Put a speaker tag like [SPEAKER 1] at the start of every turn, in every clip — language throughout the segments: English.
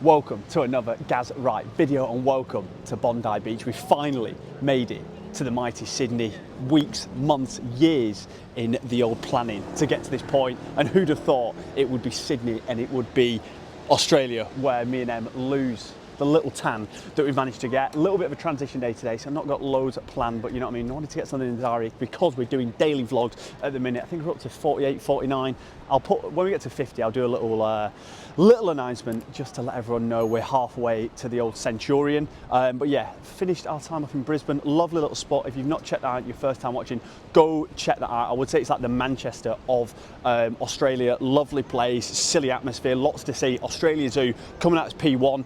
[SPEAKER 1] Welcome to another Gaz Right video and welcome to Bondi Beach. We finally made it to the mighty Sydney. Weeks, months, years in the old planning to get to this point, and who'd have thought it would be Sydney and it would be Australia where me and Em lose the little tan that we've managed to get. A little bit of a transition day today, so I've not got loads planned, but you know what I mean, I wanted to get something in the diary because we're doing daily vlogs at the minute. I think we're up to 48, 49. I'll put, when we get to 50, I'll do a little announcement just to let everyone know we're halfway to the old Centurion. But yeah, finished our time up in Brisbane. Lovely little spot. If you've not checked that out, your first time watching, go check that out. I would say it's like the Manchester of Australia. Lovely place, silly atmosphere, lots to see. Australia Zoo coming out as P1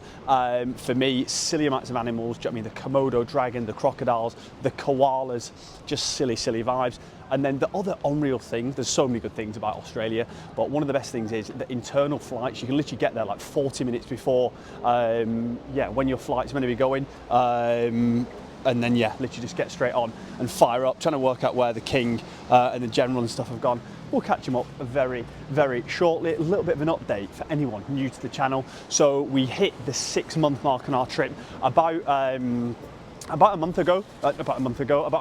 [SPEAKER 1] for me. Silly amounts of animals. Do you know what I mean? The Komodo dragon, the crocodiles, the koalas, just silly vibes. And then the other unreal thing, there's so many good things about Australia, but one of the best things is the internal flights. You can literally get there like 40 minutes before, when your flight's meant to be going. And then yeah, literally just get straight on and fire up, trying to work out where the King and the General and stuff have gone. We'll catch them up very shortly. A little bit of an update for anyone new to the channel. So we hit the 6-month mark on our trip about a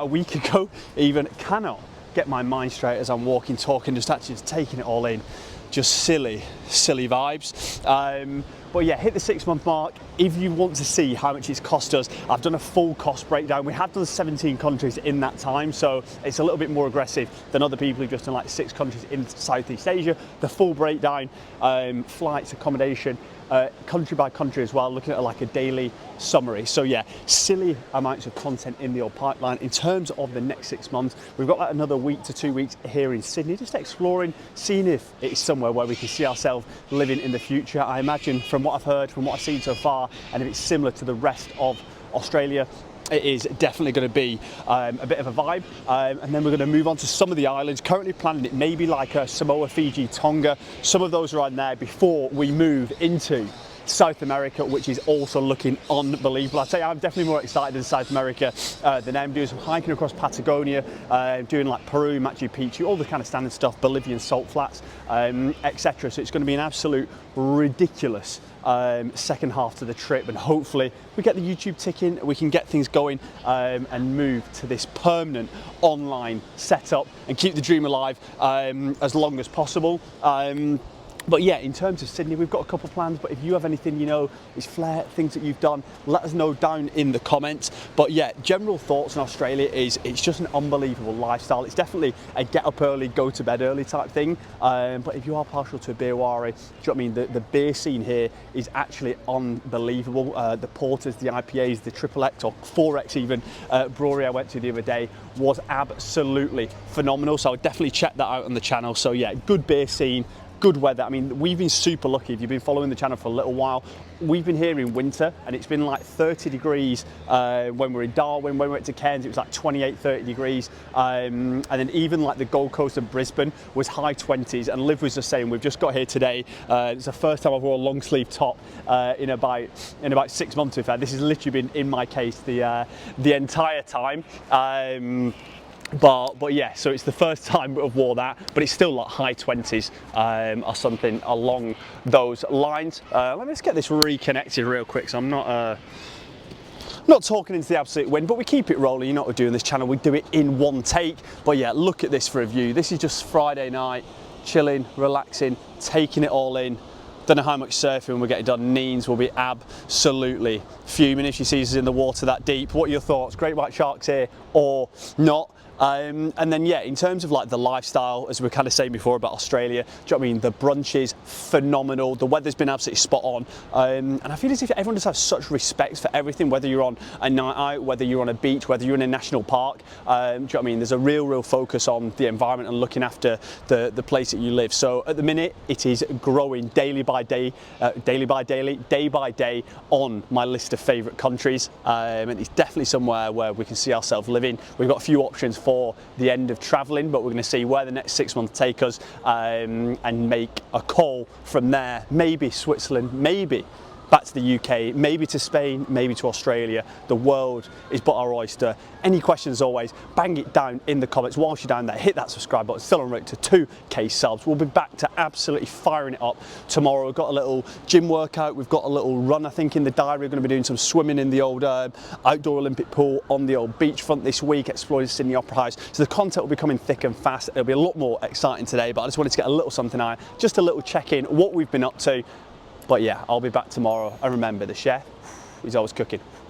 [SPEAKER 1] week ago even. Cannot get my mind straight as I'm walking, talking, just taking it all in. Just silly vibes. But yeah, hit the 6-month mark. If you want to see how much it's cost us, I've done a full cost breakdown. We have done 17 countries in that time, so it's a little bit more aggressive than other people who've just done like 6 countries in Southeast Asia. The full breakdown, flights, accommodation, country by country as well, looking at like a daily summary. So yeah, silly amounts of content in the old pipeline. In terms of the next 6 months, we've got like another week to 2 weeks here in Sydney, just exploring, seeing if it's somewhere where we can see ourselves living in the future. I imagine from what I've heard, from what I've seen so far, and if it's similar to the rest of Australia, it is definitely going to be a bit of a vibe. And then we're going to move on to some of the islands. Currently planning it maybe like Samoa, Fiji, Tonga. Some of those are on there before we move into South America, which is also looking unbelievable. I'd say I'm definitely more excited in South America than I'm doing some hiking across Patagonia, doing like Peru, Machu Picchu, all the kind of standard stuff, Bolivian salt flats, etc. So it's going to be an absolute ridiculous second half to the trip, and hopefully we get the YouTube ticking, we can get things going and move to this permanent online setup and keep the dream alive as long as possible. But yeah, in terms of Sydney, we've got a couple plans, but if you have anything, you know, is flair, things that you've done, let us know down in the comments. But yeah, general thoughts on Australia is it's just an unbelievable lifestyle. It's definitely a get up early, go to bed early type thing. But if you are partial to a beer wari, do you know what I mean? The beer scene here is actually unbelievable. The porters, the IPAs, the triple X or 4X even, brewery I went to the other day was absolutely phenomenal. So I would definitely check that out on the channel. So yeah, good beer scene. Good weather. I mean, we've been super lucky. If you've been following the channel for a little while, we've been here in winter and it's been like 30 degrees when we're in Darwin. When we went to Cairns, it was like 28, 30 degrees. And then even like the Gold Coast and Brisbane was high 20s. And Liv was just saying, we've just got here today. It's the first time I've worn a long sleeve top in about 6 months. In fact, this has literally been in my case the entire time. But yeah, so it's the first time I've wore that, but it's still like high 20s or something along those lines. Let me just get this reconnected real quick, so I'm not talking into the absolute wind, but we keep it rolling. You know what we do on this channel, we do it in one take. But yeah, look at this for a view. This is just Friday night, chilling, relaxing, taking it all in. Don't know how much surfing we're getting done. Neens will be absolutely fuming if she sees us in the water that deep. What are your thoughts? Great white sharks here or not? And then yeah, in terms of like the lifestyle, as we were kind of saying before about Australia, do you know what I mean? The brunches, phenomenal. The weather's been absolutely spot on. And I feel as if everyone just has such respect for everything, whether you're on a night out, whether you're on a beach, whether you're in a national park. Do you know what I mean? There's a real focus on the environment and looking after the place that you live. So at the minute, it is growing day by day on my list of favourite countries. And it's definitely somewhere where we can see ourselves living. We've got a few options for the end of travelling, but we're going to see where the next 6 months take us and make a call from there. Maybe Switzerland, maybe back to the UK, maybe to Spain, maybe to Australia. The world is but our oyster. Any questions, as always, bang it down in the comments. Whilst you're down there, hit that subscribe button. Still on route to 2K subs. We'll be back to absolutely firing it up tomorrow. We've got a little gym workout. We've got a little run, I think, in the diary. We're going to be doing some swimming in the old outdoor Olympic pool on the old beachfront this week, exploring Sydney Opera House. So the content will be coming thick and fast. It'll be a lot more exciting today, but I just wanted to get a little something out, just a little check-in, what we've been up to. But yeah, I'll be back tomorrow. And remember, the chef is always cooking.